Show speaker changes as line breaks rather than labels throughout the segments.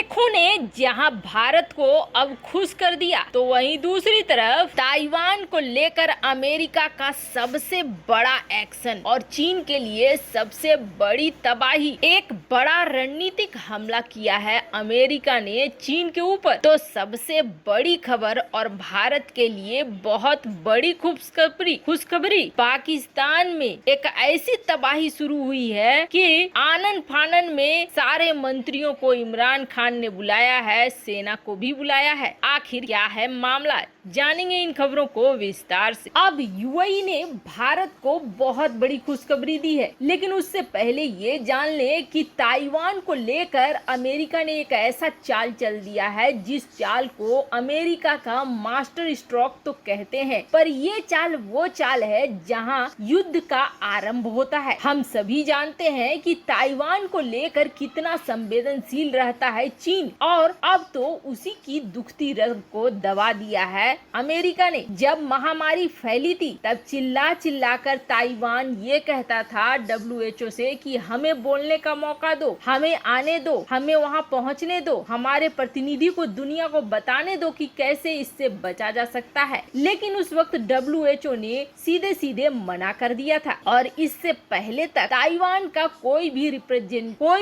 देखो ने जहां भारत को अब खुश कर दिया, तो वहीं दूसरी तरफ ताइवान को लेकर अमेरिका का सबसे बड़ा एक्शन और चीन के लिए सबसे बड़ी तबाही। एक बड़ा रणनीतिक हमला किया है अमेरिका ने चीन के ऊपर। तो सबसे बड़ी खबर और भारत के लिए बहुत बड़ी खुशखबरी, पाकिस्तान में एक ऐसी तबाही शुरू हुई है कि आनन फानन में सारे मंत्रियों को इमरान खान ने बुलाया है, सेना को भी बुलाया है। आखिर क्या है मामला, जानेंगे इन खबरों को विस्तार से। अब यूएई ने भारत को बहुत बड़ी खुशखबरी दी है, लेकिन उससे पहले ये जान ले कि ताइवान को लेकर अमेरिका ने एक ऐसा चाल चल दिया है जिस चाल को अमेरिका का मास्टर स्ट्रोक तो कहते हैं, पर ये चाल वो चाल है जहां युद्ध का आरंभ होता है। हम सभी जानते हैं कि ताइवान को लेकर कितना संवेदनशील रहता है चीन, और अब तो उसी की दुखती रग को दबा दिया है अमेरिका ने। जब महामारी फैली थी तब चिल्ला कर ताइवान ये कहता था WHO से कि हमें बोलने का मौका दो, हमें आने दो, हमें वहां पहुंचने दो, हमारे प्रतिनिधि को दुनिया को बताने दो कि कैसे इससे बचा जा सकता है। लेकिन उस वक्त WHO ने सीधे मना कर दिया था, और इससे पहले तक ताइवान का कोई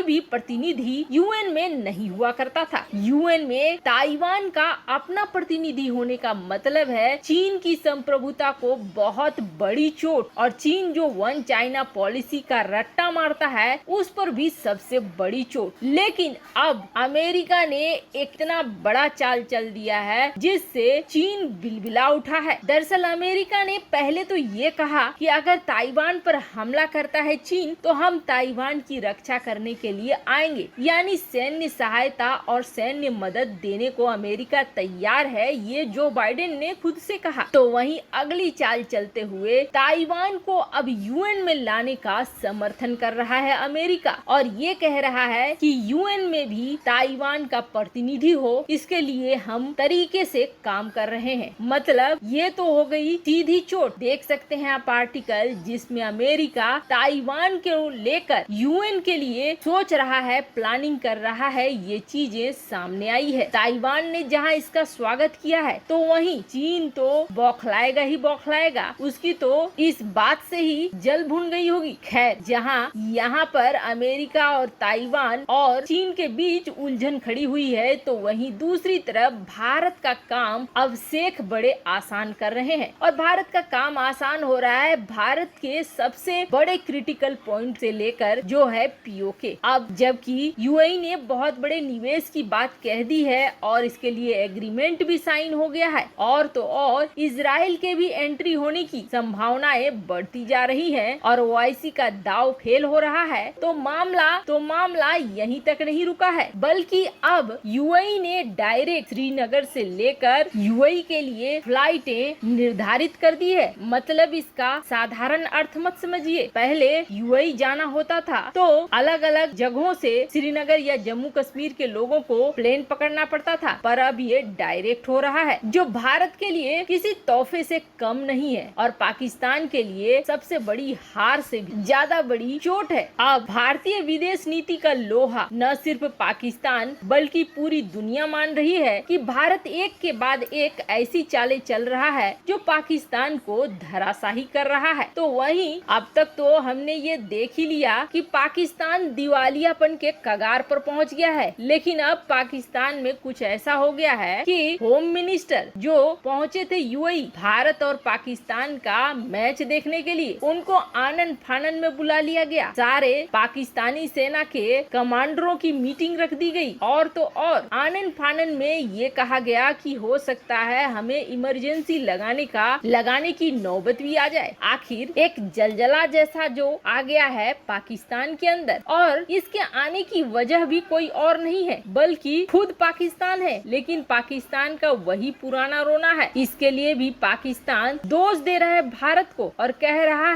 भी प्रतिनिधि यूएन में नहीं हुआ करता था। यूएन में ताइवान का अपना प्रतिनिधि होने का मतलब है चीन की संप्रभुता को बहुत बड़ी चोट, और चीन जो वन चाइना पॉलिसी का रट्टा मारता है उस पर भी सबसे बड़ी चोट। लेकिन अब अमेरिका ने इतना बड़ा चाल चल दिया है जिससे चीन बिलबिला उठा है। दरअसल अमेरिका ने पहले तो ये कहा कि अगर ताइवान पर हमला करता है चीन तो हम ताइवान की रक्षा करने के लिए आएंगे, यानी सैन्य सहायता और सैन्य मदद देने को अमेरिका तैयार है, ये जो बाइडेन ने खुद से कहा। तो वहीं अगली चाल चलते हुए ताइवान को अब यूएन में लाने का समर्थन कर रहा है अमेरिका, और ये कह रहा है कि यूएन में भी ताइवान का प्रतिनिधि हो, इसके लिए हम तरीके से काम कर रहे हैं। मतलब ये तो हो गई सीधी चोट। देख सकते हैं आप आर्टिकल जिसमें अमेरिका ताइवान के लेकर यूएन के लिए सोच रहा है, प्लानिंग कर रहा है, ये चीजें सामने आई है। ताइवान ने जहां इसका स्वागत किया है तो वहीं चीन तो बौखलाएगा ही बौखलाएगा, उसकी तो इस बात से ही जल भुन गई होगी। खैर, जहां यहाँ पर अमेरिका और ताइवान और चीन के बीच उलझन खड़ी हुई है, तो वहीं दूसरी तरफ भारत का काम अब शेख बड़े आसान कर रहे हैं, और भारत का काम आसान हो रहा है भारत के सबसे बड़े क्रिटिकल पॉइंट से लेकर जो है पीओके। अब जबकि यूएई ने बहुत बड़े निवेश की बात कह दी है और इसके लिए एग्रीमेंट भी साइन हो गया है, और तो और इजराइल के भी एंट्री होने की संभावनाएं बढ़ती जा रही है, और ओआईसी का दाव फेल हो रहा है, तो मामला यहीं तक नहीं रुका है, बल्कि अब यूएई ने डायरेक्ट श्रीनगर से लेकर यूएई के लिए फ्लाइटें निर्धारित कर दी है। मतलब इसका साधारण अर्थ मत समझिए, पहले यूएई जाना होता था तो अलग अलग जगहों से श्रीनगर या जम्मू कश्मीर के लोगों को प्लेन पकड़ना पड़ता था, पर अब ये डायरेक्ट हो रहा है, जो भारत के लिए किसी तोहफे से कम नहीं है, और पाकिस्तान के लिए सबसे बड़ी हार से भी ज्यादा बड़ी चोट है। अब भारतीय विदेश नीति का लोहा न सिर्फ पाकिस्तान बल्कि पूरी दुनिया मान रही है कि भारत एक के बाद एक ऐसी चालें चल रहा है जो पाकिस्तान को धराशाही कर रहा है। तो वहीं अब तक तो हमने ये देख ही लिया कि पाकिस्तान दिवालियापन के कगार पर पहुंच गया है, लेकिन अब पाकिस्तान में कुछ ऐसा हो गया है कि होम मिनिस्टर जो पहुंचे थे यूएई भारत और पाकिस्तान का मैच देखने के लिए, उनको आनन फानन में बुला लिया गया। सारे पाकिस्तानी सेना के कमांडरों की मीटिंग रख दी गई, और तो और आनन फानन में ये कहा गया कि हो सकता है हमें इमरजेंसी लगाने की नौबत भी आ जाए। आखिर एक जलजला जैसा जो आ गया है पाकिस्तान के अंदर, और इसके आने की वजह भी कोई और नहीं है बल्कि खुद पाकिस्तान है। लेकिन पाकिस्तान का वही पुराना गाना रोना है। इसके लिए भी पाकिस्तान दोष दे रहा है भारत को और कह रहा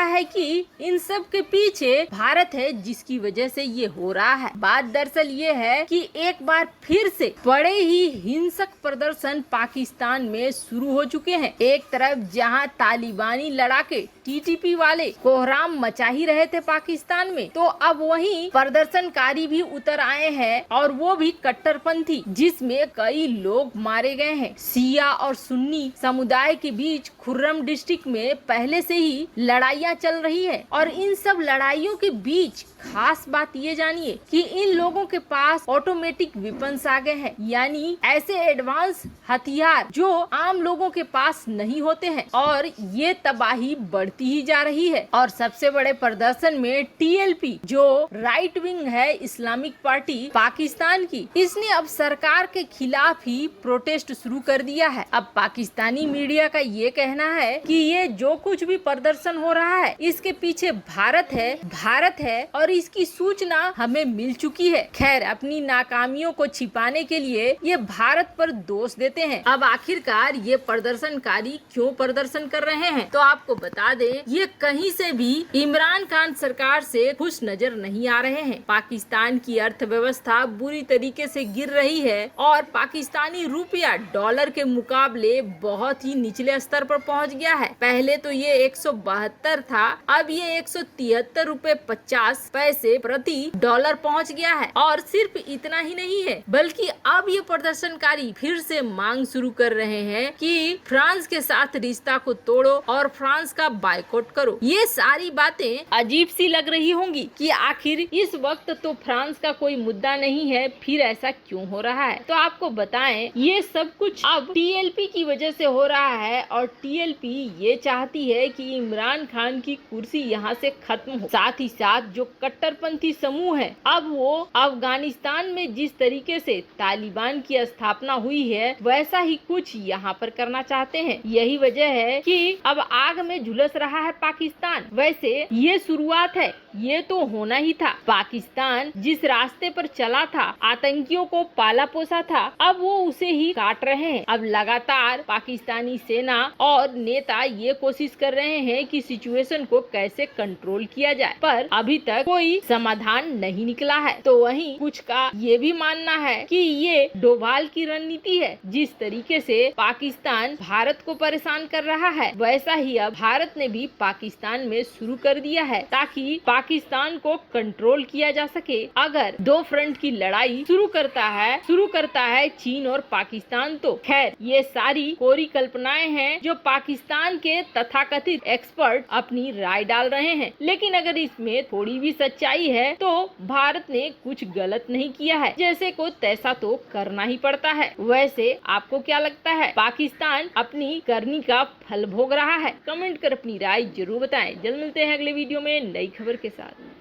है कि इन सब के पीछे भारत है जिसकी वजह से ये हो रहा है। बात दरअसल ये है कि एक बार फिर से बड़े ही हिंसक प्रदर्शन पाकिस्तान में शुरू हो चुके हैं। एक तरफ जहां तालिबानी लड़ाके टीटीपी वाले कोहराम मचा ही रहे थे पाकिस्तान में, तो अब वहीं प्रदर्शनकारी भी उतर आए हैं और वो भी कट्टरपंथी, जिसमें कई लोग मारे गए हैं। शिया और सुन्नी समुदाय के बीच खुर्रम डिस्ट्रिक्ट में पहले से ही लड़ाइयाँ चल रही है और इन सब लड़ाइयों के बीच खास बात ये जानिए कि इन लोगों के पास ऑटोमेटिक वेपन्स आ गए हैं, यानी ऐसे एडवांस हथियार जो आम लोगों के पास नहीं होते हैं और ये तबाही बढ़ती ही जा रही है। और सबसे बड़े प्रदर्शन में टीएलपी जो राइट विंग है इस्लामिक पार्टी पाकिस्तान की, इसने अब सरकार के खिलाफ ही प्रोटेस्ट शुरू कर दिया है। अब पाकिस्तानी मीडिया का ये कहना है कि ये जो कुछ भी प्रदर्शन हो रहा है इसके पीछे भारत है और इसकी सूचना हमें मिल चुकी है। खैर, अपनी नाकामियों को छिपाने के लिए ये भारत पर दोष देते हैं। अब आखिरकार ये प्रदर्शनकारी क्यों प्रदर्शन कर रहे हैं, तो आपको बता दें ये कहीं से भी इमरान खान सरकार से खुश नजर नहीं आ रहे हैं। पाकिस्तान की अर्थव्यवस्था बुरी तरीके से गिर रही है और पाकिस्तानी रुपया डॉलर के मुकाबले बहुत ही निचले स्तर पर पहुंच गया है। पहले तो ये 172 था, अब ये 173 रुपए 50 पैसे प्रति डॉलर पहुंच गया है। और सिर्फ इतना ही नहीं है, बल्कि अब ये प्रदर्शनकारी फिर से मांग शुरू कर रहे हैं कि फ्रांस के साथ रिश्ता को तोड़ो और फ्रांस का बायकॉट करो। ये सारी बातें अजीब सी लग रही होंगी कि आखिर इस वक्त तो फ्रांस का कोई मुद्दा नहीं है, फिर ऐसा क्यों हो रहा है। तो आपको बताएं ये सब कुछ अब टीएलपी की वजह से हो रहा है और टीएलपी ये चाहती है कि इमरान खान की कुर्सी यहाँ से खत्म हो। साथ ही साथ जो कट्टरपंथी समूह है, अब वो अफगानिस्तान में जिस तरीके से तालिबान की स्थापना हुई है वैसा ही कुछ यहाँ पर करना चाहते हैं। यही वजह है कि अब आग में झुलस रहा है पाकिस्तान। वैसे ये शुरुआत है, ये तो होना ही था। पाकिस्तान जिस रास्ते पर चला था, आतंकियों को पाला पोसा था, अब वो उसे ही काट रहे हैं। अब लगातार पाकिस्तानी सेना और नेता ये कोशिश कर रहे हैं कि सिचुएशन को कैसे कंट्रोल किया जाए, पर अभी तक कोई समाधान नहीं निकला है। तो वहीं कुछ का ये भी मानना है कि ये डोभाल की रणनीति है। जिस तरीके से पाकिस्तान भारत को परेशान कर रहा है, वैसा ही अब भारत ने भी पाकिस्तान में शुरू कर दिया है ताकि पाकिस्तान को कंट्रोल किया जा सके। अगर दो फ्रंट की लड़ाई शुरू करता है चीन और पाकिस्तान, तो खैर ये सारी कोरी कल्पनाएं हैं जो पाकिस्तान के तथाकथित एक्सपर्ट अपनी राय डाल रहे हैं। लेकिन अगर इसमें थोड़ी भी सच्चाई है तो भारत ने कुछ गलत नहीं किया है, जैसे को तैसा तो करना ही पड़ता है। वैसे आपको क्या लगता है, पाकिस्तान अपनी करनी का फल भोग रहा है? कमेंट कर अपनी राय जरूर बताएं। जल्द मिलते हैं अगले वीडियो में नई खबर के साथ।